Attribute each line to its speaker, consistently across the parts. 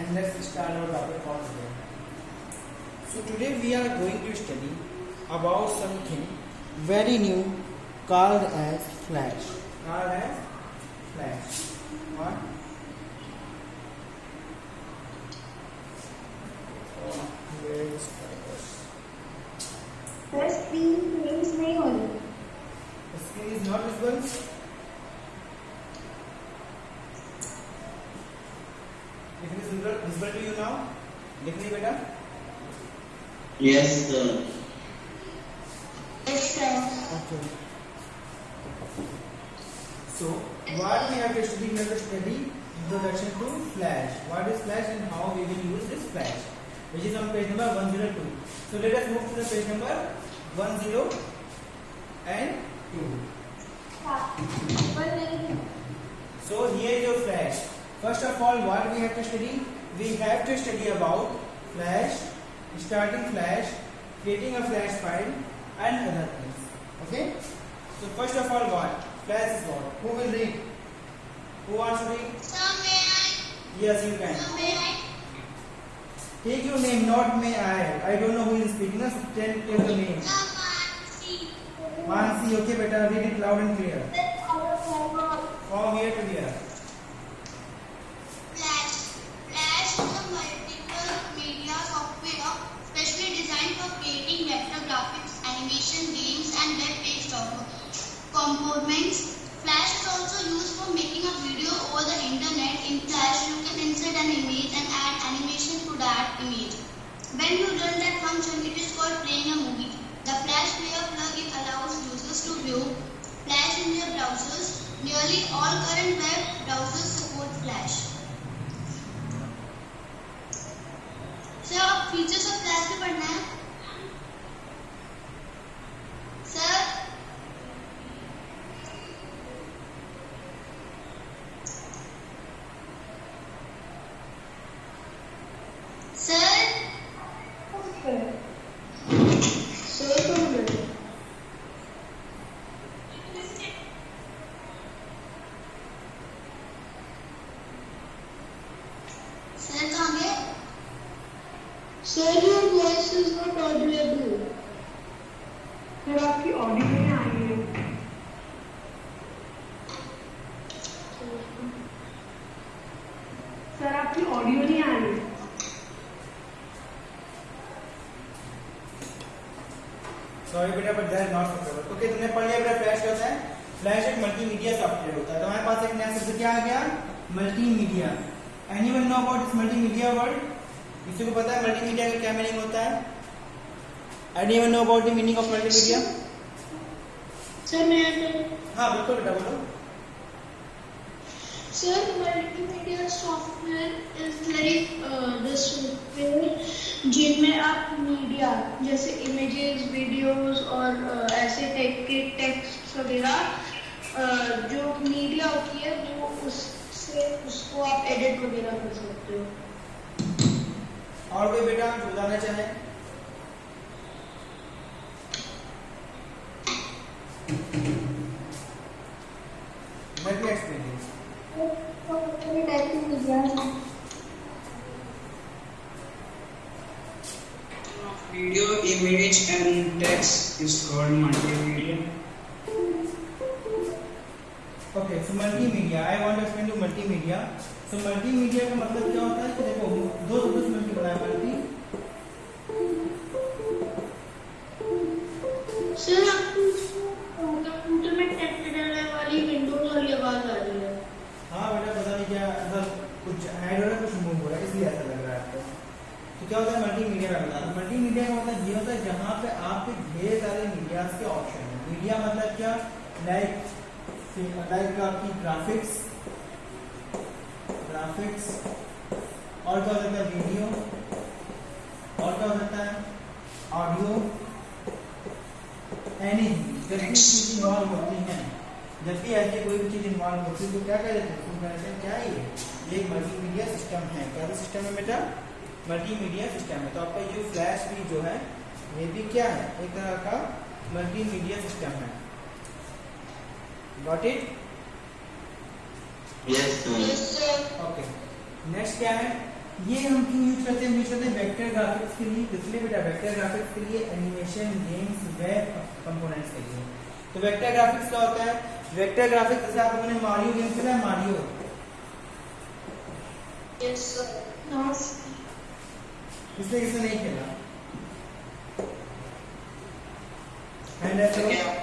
Speaker 1: and let's start our topic for today. So today we are going to study about something very new called as Flash. Called as Flash. What? Where is Flash?
Speaker 2: Sir screen print नहीं हो रही.
Speaker 1: The screen is not visible. If it is visible to you now, दिख रही बेटा?
Speaker 3: Yes, sir.
Speaker 2: Yes, sir.
Speaker 1: Okay. So what we have to study? We have to study introduction to Flash. What is Flash and how we will use this Flash, which is on page number 102. So let us move to the page number 102. So here is your Flash. First of all, what we have to study? We have to study about Flash, starting Flash, creating a Flash file, and other things. Okay? So first of all, what? Flash is what? Who will read? Who wants to read?
Speaker 2: Sir, may I?
Speaker 1: Yes, you can.
Speaker 2: Sir, may I?
Speaker 1: Take your name, not may I. I don't know who is speaking. So tell the name.
Speaker 2: Sir, Mansi.
Speaker 1: Mansi, okay, beta, read it loud and clear. From here to here.
Speaker 2: Flash. Flash is a multiple media software specially designed for creating vector graphics, animation, games, and web-based components. Flash is also used for making a video over the internet. In Flash, you can insert an image and add animation to that image. When you run that function, it is called playing a movie. The Flash Player plugin allows users to view Flash in their browsers. Nearly all current web browsers support Flash. Sir आप features of flash भी पढ़ना है sir. Sir कहाँ गए?
Speaker 4: Sir, your voice is not audible. Sir आपकी audio नहीं आ रही है. सर आपकी ऑडियो नहीं आ रही है.
Speaker 1: Sorry बेटा, but that is not suitable. Okay, तुमने पढ़ लिया बेटा फ्लैश क्या होता है? फ्लैश एक मल्टीमीडिया सॉफ्टवेयर होता है. तो हमारे पास एक नया शब्द क्या आ गया? Multimedia. Anyone know about this multimedia word? किसी को पता है मल्टीमीडिया का क्या मीनिंग होता है? Anyone know about the meaning of multimedia?
Speaker 4: Sir मैं
Speaker 1: हाँ बिल्कुल बेटा बोलो.
Speaker 4: Sir, multimedia software is like the software जिनमें आप मीडिया जैसे इमेजेस, वीडियोस और ऐसे टाइप के टेक्स्ट वगैरह जो मीडिया होती है वो उससे उसको आप एडिट वगैरह कर सकते हो.
Speaker 1: और कोई बेटा जो बताना चाहे? Let me explain this.
Speaker 3: Video, image, and text is called multimedia.
Speaker 1: Okay, so multimedia. I want to explain to multimedia. So multimedia का मतलब क्या होता है कि देखो दो शब्द मिलकर बना है मल्टी.
Speaker 4: सर आपको कंप्यूटर में टाइप करने वाली विंडोज वाली आवाज आ रही है.
Speaker 1: हाँ बेटा पता नहीं क्या अगर कुछ ऐड हो रहा है कुछ मूव हो रहा है इसलिए ऐसा लग रहा है आपको. तो क्या होता है मल्टीमीडिया का बता. मल्टीमीडिया का मतलब ये होता है जहाँ पे आपके ढेर सारे मीडिया के ऑप्शन है. मीडिया मतलब क्या? लाइक आपकी ग्राफिक्स और क्या हो सकता है वीडियो और क्या हो सकता है ऑडियो एनीथिंग. जब भी चीज इन्वॉल्व होती है, जब भी ऐसी कोई भी चीज इन्वॉल्व होती है तो क्या कहते हैं? क्या है ये एक मल्टीमीडिया सिस्टम है. क्या सिस्टम है बेटा? मल्टीमीडिया सिस्टम है. तो आपका ये फ्लैश भी जो है ये भी क्या है? एक तरह का मल्टीमीडिया सिस्टम है. Got it?
Speaker 3: Yes, sir.
Speaker 2: Yes, sir.
Speaker 1: Okay. Next क्या है? ये हम क्यों यूज करते हैं वेक्टर ग्राफिक्स के लिए, इसलिए बेटा वेक्टर ग्राफिक्स के लिए, एनिमेशन, गेम्स, वेब कंपोनेंट्स के लिए। तो वेक्टर ग्राफिक्स क्या होता है? वेक्टर ग्राफिक्स जैसे आप लोगों ने मारियो गेम खेला है, मारियो
Speaker 4: Yes, sir.
Speaker 1: किसने किसने नहीं खेला? हैंड ऐसे करो।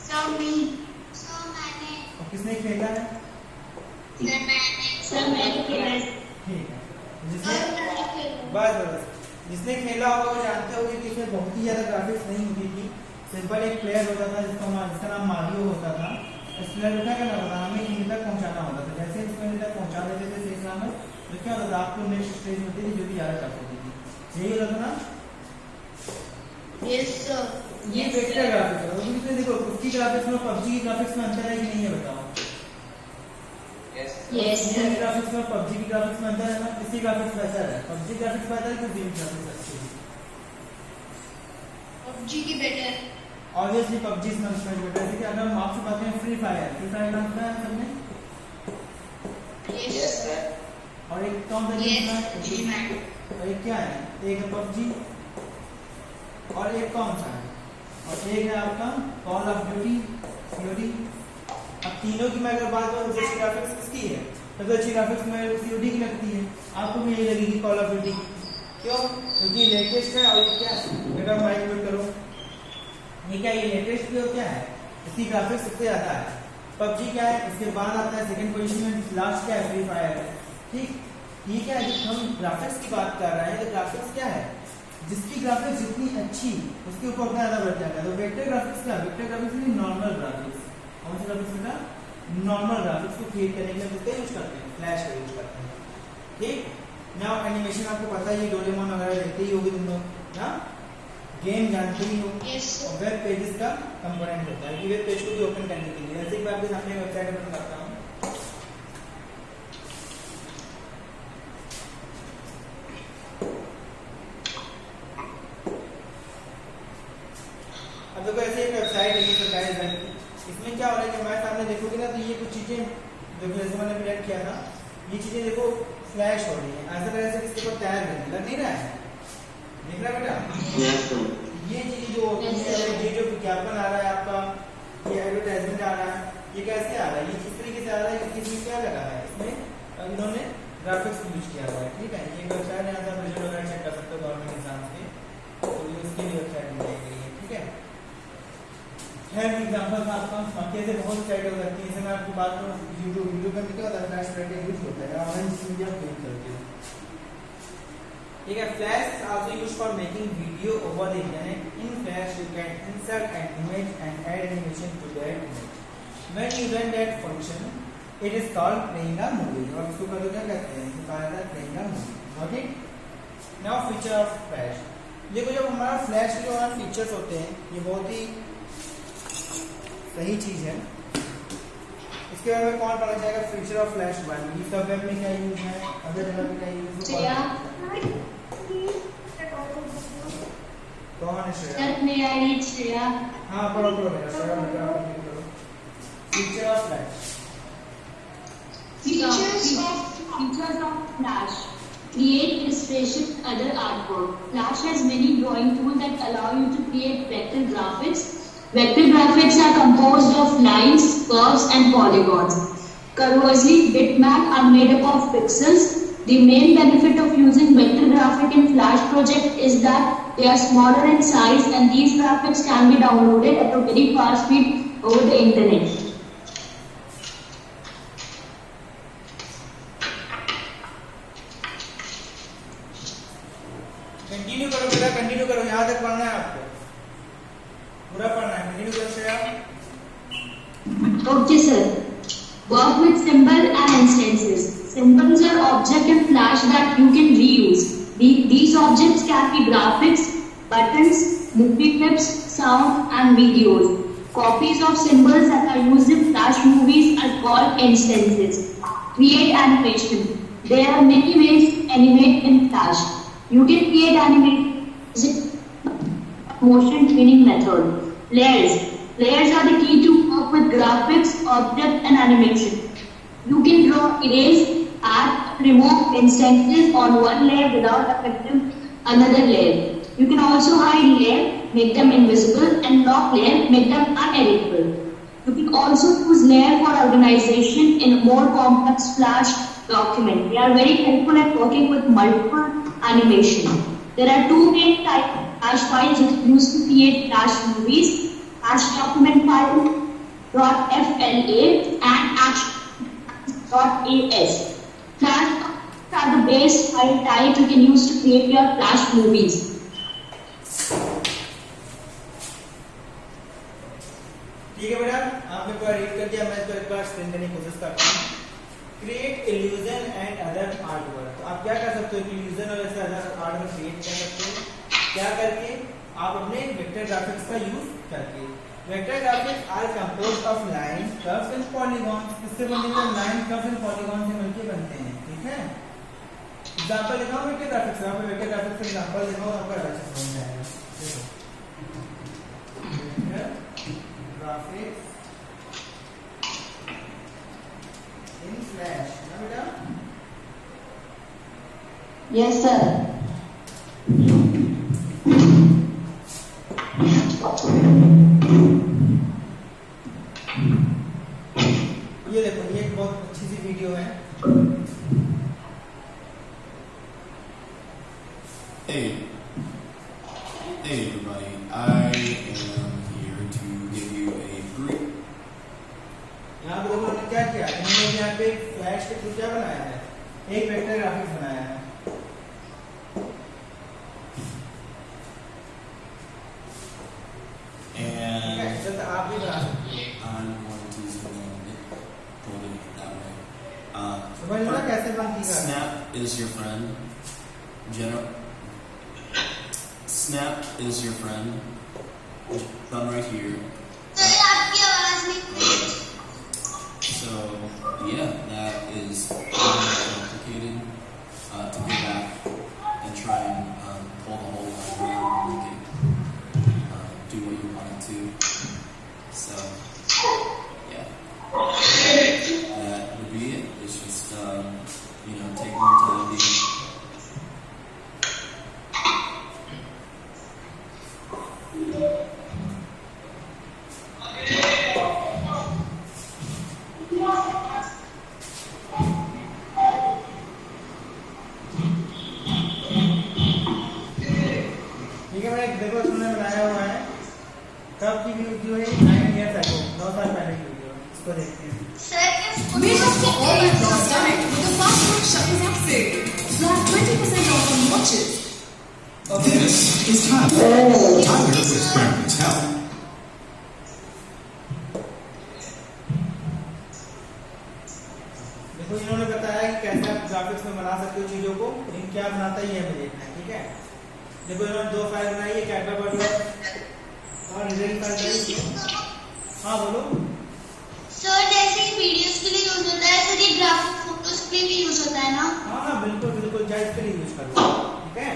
Speaker 2: Sir, me. Sir, मैंने.
Speaker 1: और किसने खेला है?
Speaker 2: Sir, मैंने.
Speaker 4: Sir, मैंने खेला है।
Speaker 1: ठीक है, जिसने बस जिसने खेला होगा वो जानते होंगे कि इसमें बहुत ही ज्यादा ग्राफिक्स नहीं होती थी। सिंपल एक प्लेयर होता था जिसका नाम मारियो होता था। इस प्लेयर को क्या करना होता था? हमें इंड तक पहुंचाना होता था। जैसे इसको इंड तक पहुंचा देते थे सेफ नंबर, तो क्या होता था? आपको नेक्स्ट स्टेज होती थी जो भी ज्यादा टफ होती थी। यही होता था ना?
Speaker 4: Yes, sir.
Speaker 1: ये वेक्टर ग्राफिक्स है। और इसमें देखो उसकी ग्राफिक्स में पबजी की ग्राफिक्स में अंतर है कि नहीं है बताओ?
Speaker 4: Yes, sir.
Speaker 1: ग्राफिक्स में पबजी की ग्राफिक्स में अंतर है ना? किसकी ग्राफिक्स बेहतर है? पबजी ग्राफिक्स बेहतर है कि गेम ग्राफिक्स अच्छी है?
Speaker 4: PUBG की better.
Speaker 1: Obviously PUBG is much better. जैसे कि अगर हम आपसे बात करें फ्री फायर नाम सुना है सबने?
Speaker 4: Yes, sir.
Speaker 1: और एक कौन सा गेम
Speaker 2: Yes,
Speaker 1: है?
Speaker 2: जी मैम.
Speaker 1: और एक क्या है? एक है पबजी और एक कौन सा है? और एक है आपका कॉल ऑफ ड्यूटी सीओडी। अब तीनों की मैं अगर बात करूं सबसे अच्छी ग्राफिक्स किसकी है? सबसे अच्छी ग्राफिक्स में सीओडी की लगती है। आपको भी यही लगेगी कॉल ऑफ ड्यूटी की। क्यों? क्योंकि लेटेस्ट है और ये क्या है? बेटा माइक म्यूट करो। ये क्या, ये लेटेस्ट भी और क्या है? इसकी ग्राफिक्स सबसे ज्यादा है। पबजी क्या है? उसके बाद आता है सेकंड पोजीशन में, लास्ट क्या है? फ्री फायर है। ठीक, ये क्या है? जब हम ग्राफिक्स की बात कर रहे हैं तो ग्राफिक्स क्या है? जिसकी ग्राफिक्स जितनी अच्छी उसके ऊपर उतना ज्यादा बढ़ जाता है। तो वेक्टर ग्राफिक्स क्या? वेक्टर ग्राफिक्स में नॉर्मल ग्राफिक्स। कौन सी ग्राफिक्स बेटा? नॉर्मल ग्राफिक्स को क्रिएट करने के लिए किसका यूज करते हैं? फ्लैश का यूज करते हैं। ठीक, नाउ एनिमेशन आपको पता ही है, डोरेमोन वगैरह देखते ही होगे तुम लोग ना? गेम जानते ही हो।
Speaker 4: Yes, sir.
Speaker 1: और वेब पेजेस का कंपोनेंट होता है कि वेब पेज को भी ओपन करने के लिए। जैसे कि मैं आपके सामने वेबसाइट ओपन करता हूँ, अब देखो ऐसे एक वेबसाइट है ये सरकारी बैंक की। इसमें क्या हो रहा है कि हमारे सामने देखोगे ना तो ये कुछ चीजें देखो जैसे मैंने प्रिंट किया था, ये चीजें देखो फ्लैश हो रही है। ऐसा तरह से इसके ऊपर तैयार लग नहीं रहा है? देख रहा है बेटा? ये चीज जो ये जो विज्ञापन आ रहा है आपका, ये एडवर्टाइजमेंट आ रहा है, ये कैसे आ रहा है? ये किस तरीके से आ रहा है? इसमें क्या लगा है? इसमें इन्होंने ग्राफिक्स यूज किया हुआ है। ठीक है, ये वेबसाइट यहाँ से आप रिजल्ट वगैरह चेक कर सकते हो गवर्नमेंट एग्जाम्स के, तो ये उसकी वेबसाइट बनाई गई है। ठीक है, एग्जाम्पल आपका बाकी ऐसे बहुत साइट हो सकती है। जैसे मैं आपको बात करूँ यूट्यूब में क्या होता है? फ्लैश यूज होता है ऑनलाइन मीडिया क्रिएट करते हो। ठीक है, flash is also used for making video over the internet. In Flash, you can insert an image and add animation to that image. When you run that function, it is called playing a movie. और इसको क्या कहते हैं? इसको कहा जाता है playing a movie. Got it? Now feature of Flash. देखो जब हमारा फ्लैश के जो हमारे फीचर्स होते हैं ये बहुत ही सही चीज है। इसके बारे में कौन पढ़ना चाहेगा? फीचर ऑफ फ्लैश के बारे में, इसका वेब में क्या यूज है, अदर जगह पे क्या यूज है? कौन है श्रेया? हाँ पढ़ो बेटा, श्रेया बेटा पढ़ो। Feature of flash.
Speaker 5: Features of Flash. Create illustration, other artwork. Flash has many drawing tools that allow you to create vector graphics. Vector graphics are composed of lines, curves, and polygons. Conversely, bitmaps are made up of pixels. The main benefit of using vector graphic in Flash project is that they are smaller in size and these graphics can be downloaded at a very fast speed over the internet.
Speaker 1: Continue करो बेटा, continue करो, यहाँ तक पढ़ना है आपको, पूरा पढ़ना है। कंटिन्यू करो Shreya.
Speaker 5: Okay, sir. Work with symbol and instances. Symbols are objects in Flash that you can reuse. These objects can be graphics, buttons, movie clips, sound, and videos. Copies of symbols that are used in Flash movies are called instances. Create animation. There are many ways to animate in Flash. You can create animation using motion training method. Layers. Layers are the key to work with graphics, objects, and animation. You can draw, erase, add, remove instances on one layer without affecting another layer. You can also hide layer, make them invisible, and lock layer, make them uneditable. You can also use layer for organization in a more complex Flash document. They are very helpful at working with multiple animation. There are two main types of Flash files which are used to create Flash movies: Flash document file .fla and action.as. Flash are the base file type you can use to create your Flash movies.
Speaker 1: ठीक है बेटा, आपने पूरा read कर दिया। मैं इसको एक बार एक्सप्लेन करने की कोशिश करता हूँ। Create illusion and other artwork. तो आप क्या कर सकते हो? इल्यूजन और ऐसे अदर आर्टवर्क क्रिएट कर सकते हो। क्या करके? आप अपने वेक्टर ग्राफिक्स का यूज करके। Vector graphics are composed of line, curves and polygons. किससे बनते हैं? लाइन, कर्व्स एंड पॉलीगॉन से मिलकर बनते हैं। ठीक है, एग्जांपल दिखाओ वेक्टर ग्राफिक्स। आप वेक्टर ग्राफिक्स का एग्जांपल दिखाओ, आपको अच्छा समझ में आएगा। देखो graphics in Flash, ना बेटा?
Speaker 5: Yes, sir.
Speaker 1: ये देखो, ये एक बहुत अच्छी सी वीडियो है।
Speaker 6: Hey everybody, I am here to give you a brief.
Speaker 1: यहाँ पे लोगों ने क्या किया? इन्होंने यहाँ पे फ्लैश के थ्रू क्या बनाया है? एक वेक्टर ग्राफिक्स बनाया है।
Speaker 6: And
Speaker 1: तो आप भी बना सकते हो।
Speaker 6: I'm going to zoom in, holding it that way.
Speaker 1: समझ लो ना कैसे बनती है?
Speaker 6: Snap is your friend. Snap is your friend. Done right here.
Speaker 2: Sir आपकी आवाज नहीं clear.
Speaker 6: So yeah, that is really complicated to go back and try and pull the whole line around and make it do what you want it to. So yeah, that would be it. It's just take more time.
Speaker 1: ठीक है मैंने देखो इसमें बनाया हुआ है। कब की वीडियो है? 9 years ago, 9 साल पहले की वीडियो है। इसको देखते हैं।
Speaker 2: Sir
Speaker 7: Make up for all your last time with a fast food shopping app sale. Flat 20% off on watches.
Speaker 8: This is Tyler. Tyler with Scram Patel.
Speaker 1: देखो इन्होंने बताया कि कैसे आप ग्राफिक्स में बना सकते हो चीजों को। लेकिन क्या बनाता है ये हमें देखना है। ठीक है, देखो इन्होंने दो फाइल बनाई है, कैटवा बॉडी और रिजल्ट फाइल बनाई। हाँ बोलो।
Speaker 2: सर जैसे ही वीडियोस के लिए यूज होता है, सर ये ग्राफिक फोटोज के लिए भी यूज होता है ना?
Speaker 1: हाँ हाँ बिल्कुल बिल्कुल, जायज के लिए यूज करो। ठीक है,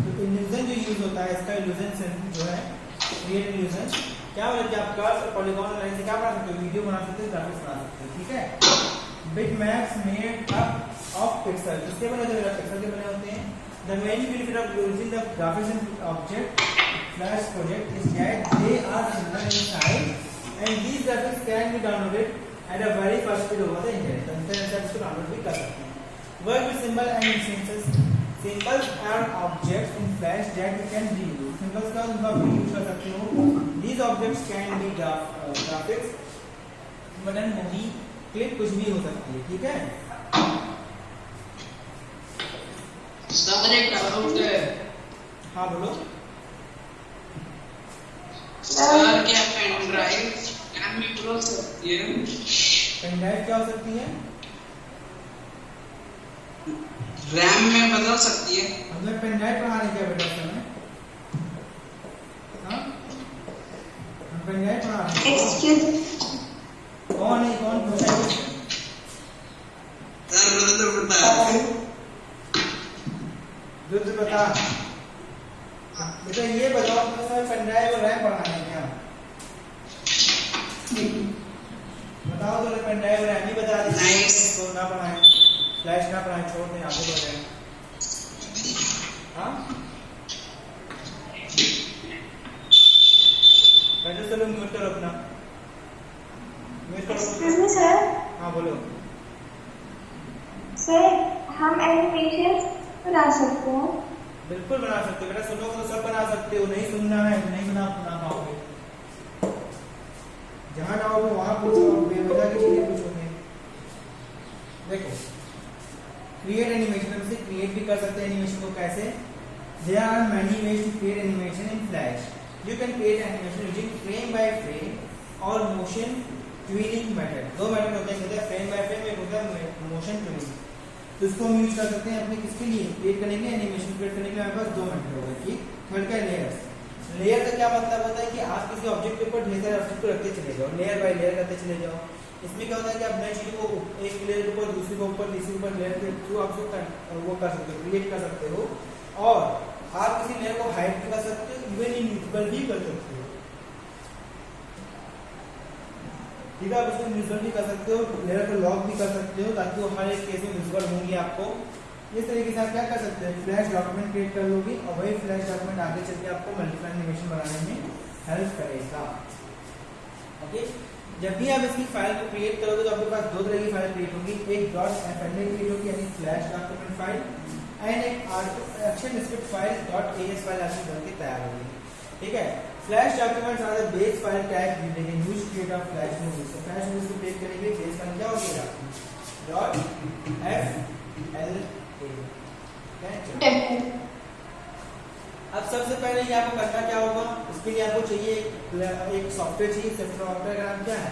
Speaker 1: तो इल्यूजन जो यूज होता है, इसका इल्यूजन जो है, क्रिएट इल्यूजन क्या होता है कि आप कर्व्स और पॉलीगॉन लाइन से क्या बना सकते हो? वीडियो बना सकते हो, ग्राफिक्स बना सकते हो। ठीक है, bitmaps made up of pixel. किसके बने होते हैं? पिक्सल के बने होते हैं। The main benefit of using the graphics and object Flash project is that they are similar in size and these graphics can be downloaded at a very fast speed over the internet. तो internet से इसको download भी कर सकते हैं। Work with symbol and instances. Symbols are objects in Flash that you can reuse. Symbols का उनका भी यूज कर सकते हो। These objects can be graphics, button, movie, clip, कुछ भी हो सकती है। ठीक है,
Speaker 3: सर एक डाउट है।
Speaker 1: हाँ बोलो।
Speaker 3: सर क्या पेन ड्राइव कैन भी बदल सकती है?
Speaker 1: पेन ड्राइव क्या हो सकती है?
Speaker 3: रैम में बदल सकती है?
Speaker 1: हमें पेन ड्राइव पढ़ाने क्या बेटा समय? हाँ, हम पेन ड्राइव पढ़ा रहे हैं। कौन है? कौन पूछा है?
Speaker 3: सर बदल बता।
Speaker 1: रुद्र बता बेटा, ये बताओ तो सर पेन ड्राइव और रैम पढ़ाने क्या? बताओ तो पेन ड्राइव और रैम ही बता दीजिए, तो ना पढ़ाएं। फ्लैश ना बनाए छोड़ दें आगे बढ़ जाए। हाँ पहले चलो म्यूट करो अपना, म्यूट करो।
Speaker 4: Excuse me sir.
Speaker 1: हाँ बोलो।
Speaker 4: सर हम एनिमेशन बना सकते हैं?
Speaker 1: बिल्कुल बना सकते हो बेटा, सुनो तो सब बना सकते हो, नहीं सुनना है नहीं बना पाओगे। जहां जाओगे वहां पूछो, बेवजह की चीजें पूछोगे। देखो क्रिएट एनिमेशन से क्रिएट भी कर सकते हैं एनिमेशन को कैसे। There are many ways to create animation in flash. You can create animation using frame by frame और मोशन ट्यूनिंग मेथड। दो मेथड होते हैं, फ्रेम बाय फ्रेम, एक होता है मोशन ट्यूनिंग। तो इसको हम यूज कर सकते हैं अपने किसके लिए, क्रिएट करने के लिए, एनिमेशन क्रिएट करने के लिए। हमारे पास दो मेथड होगा, ठीक। थर्ड का लेयर्स। लेयर का क्या मतलब होता है कि आप किसी ऑब्जेक्ट के ऊपर ढेर सारे ऑब्जेक्ट को रखते चले जाओ, लेयर बाय लेयर करते चले जाओ। इसमें क्या होता है कि आप नई चीजों को एक लेयर के ऊपर दूसरी के ऊपर तीसरी के ऊपर लेयर के थ्रू आप वो कर सकते हो, क्रिएट कर सकते हो। और आप किसी लेयर को हाइड भी कर सकते हो, इवन इनविजिबल भी कर सकते हो, ठीक है। आप इसको इनविजिबल भी कर सकते हो, लेयर को लॉक भी कर सकते हो ताकि वो हर एक केस में विजिबल होंगी आपको। इस तरीके से आप क्या कर सकते हैं, फ्लैश डॉक्यूमेंट क्रिएट कर लोगे और वही फ्लैश डॉक्यूमेंट आगे चल के आपको मल्टीप्लाई एनिमेशन बनाने में हेल्प करेगा। ओके, जब भी आप इसकी फाइल को क्रिएट करोगे तो आपके पास दो तरह की फाइल क्रिएट होगी, एक .fna क्रिएट होगी यानी फ्लैश डॉक्यूमेंट फाइल, एंड एक action script file .as file आपकी बन के तैयार होगी, ठीक है। Flash documents are the base file tag use create of flash movies. तो फ्लैश मूवीज को क्रिएट करने के लिए बेस फाइल क्या होगी .fla। अब सबसे पहले ये आपको करना क्या होगा, इसके लिए आपको चाहिए एक सॉफ्टवेयर चाहिए। सॉफ्टवेयर का नाम क्या है,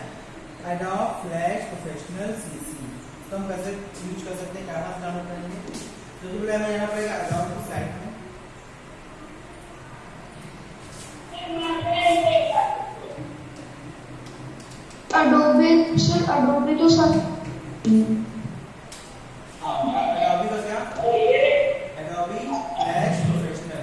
Speaker 1: एडोब फ्लैश प्रोफेशनल सीसी। तो हम कैसे यूज कर सकते हैं, क्या नाम डाउनलोड करेंगे। तो जो हमें यहाँ पड़ेगा एडोब की साइट में,
Speaker 4: अडोबे सर, अडोबे तो सब
Speaker 1: एडोबी का क्या, एडोबी फ्लैश प्रोफेशनल।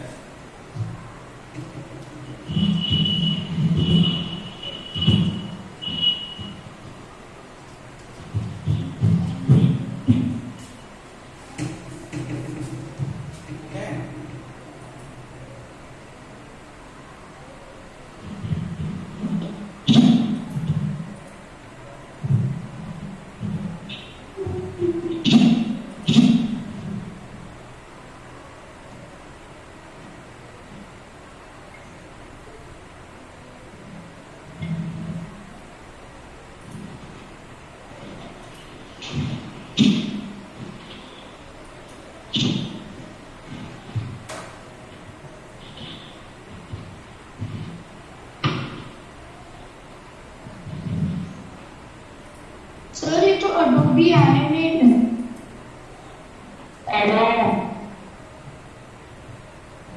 Speaker 4: सर ये तो अडोबी एनिमेट है।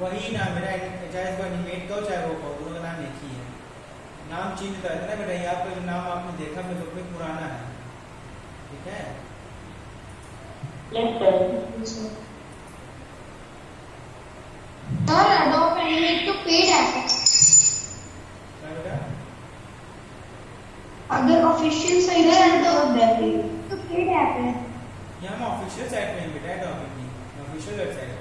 Speaker 1: वही नाम मेरा, चाहे इसको एनिमेट कहो चाहे वो कहो, दोनों का नाम एक ही है। नाम चेंज कर देना बेटा, ये आपका जो नाम आपने देखा मेरे बुक में पुराना है, ठीक है।
Speaker 4: सर अडोब एनिमेट तो पेड ऐप है।
Speaker 1: क्या बेटा,
Speaker 4: अगर ऑफिशियल साइट है अडोब तो पेड ऐप है।
Speaker 1: यहाँ हम ऑफिशियल साइट में बेटा, एडोबी की ऑफिशियल वेबसाइट है।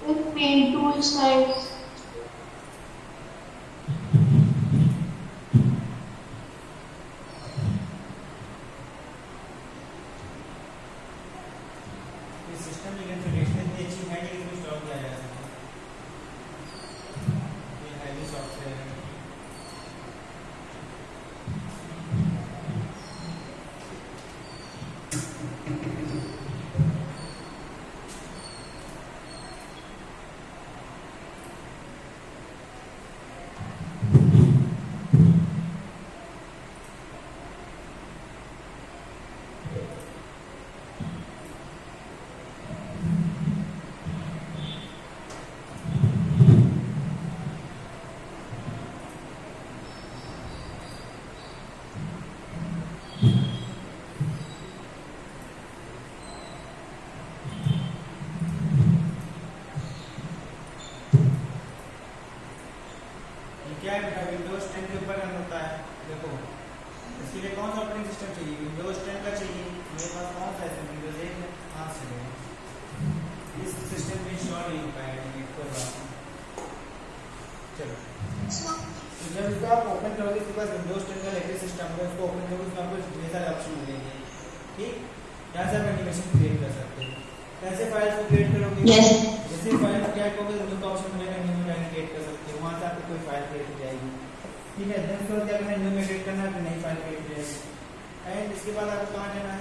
Speaker 4: With main tools like
Speaker 1: system की कॉन्फ़िगरेशन इतनी अच्छी है कि इसको इंस्टॉल किया जा सके। ये हैवी सॉफ्टवेयर है। क्या है बेटा, विंडोज 10 के ऊपर रन होता है। देखो इसके लिए कौन सा ऑपरेटिंग सिस्टम चाहिए? विंडोज 10 का चाहिए। मेरे पास कौन सा है? विंडोज 8 है। हाँ चलेगा, इस सिस्टम में इंस्टॉल नहीं हो पाएगा ये कोई बात नहीं। चलो तो जब इसको आप ओपन करोगे, इसके पास विंडोज 10 का लेटेस्ट सिस्टम है, उसको ओपन करोगे, उसमें आपको ढेर सारे ऑप्शन मिलेंगे। ठीक, यहाँ से आप एनिमेशन क्रिएट कर सकते हो। कैसे फाइल को क्रिएट करोगे? जैसे फाइल को क्या करोगे, न्यू का ऑप्शन मिलेगा, न्यू में क्रिएट कर सकते हो। वहाँ से आपको कोई फाइल क्रिएट हो जाएगी। ठीक है, देन फिर क्या करना है, न्यू में क्रिएट करना है, फिर नई फाइल क्रिएट हो जाएगी। एंड इसके बाद आपको कहाँ जाना है?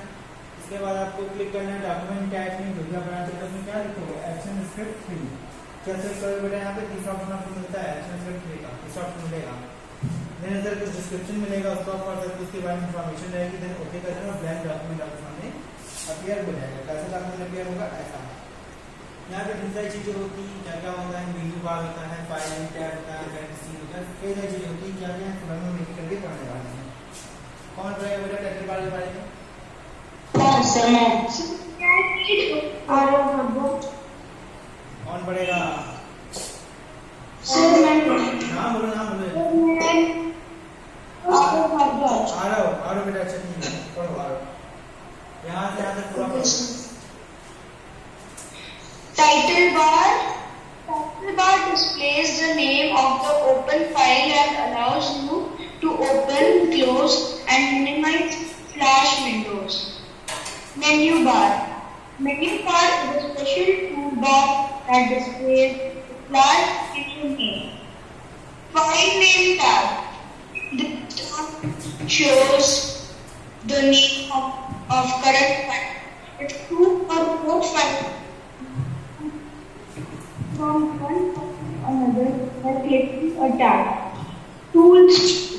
Speaker 1: इसके बाद आपको क्लिक करना है डॉक्यूमेंट टाइप में, वीडियो बनाते हैं, उसमें क्या लिखोगे? Action script 3। क्या सर्च करोगे बेटा? यहाँ पे तीसरा ऑप्शन आपको मिलता है एक्शन स्क्रिप्ट 3 का, तीसरा ऑप्शन मिलेगा। देन इधर कुछ डिस्क्रिप्शन मिलेगा, उसको आप पढ़ सकते हो, उसके बारे में इंफॉर्मेशन रहेगी। देन ओके कर देना, ब्लैंक डॉक्यूमेंट आपके सामने अपीयर हो जाएगा। कैसा डॉक्यूमेंट अपीयर होगा? ऐसा। यहाँ पे ढेर सारी चीजें होती हैं, क्या क्या होता है, मेन्यू बार होता है, फाइल टैब होता है, सीन होता है, कई सारी चीजें होती हैं। क्या क्या है फिर हम एक करके पढ़ने वाले हैं। कौन पढ़ेगा बेटा टाइटल बार के बारे में? कौन पढ़ेगा? नाम बोलो, नाम बोलो। आ रहा हो बेटा, अच्छा ठीक है, पढ़ो आ रहा हो। यहाँ से यहाँ तक पूरा पढ़ो।
Speaker 4: Title bar displays the name of the open file and allows you to open, close, and minimize flash windows. Menu bar is a special toolbar that displays the flash menu name. File name tab. This tab shows the name of current file. It's two or more files from one to another by clicking a tab. Tools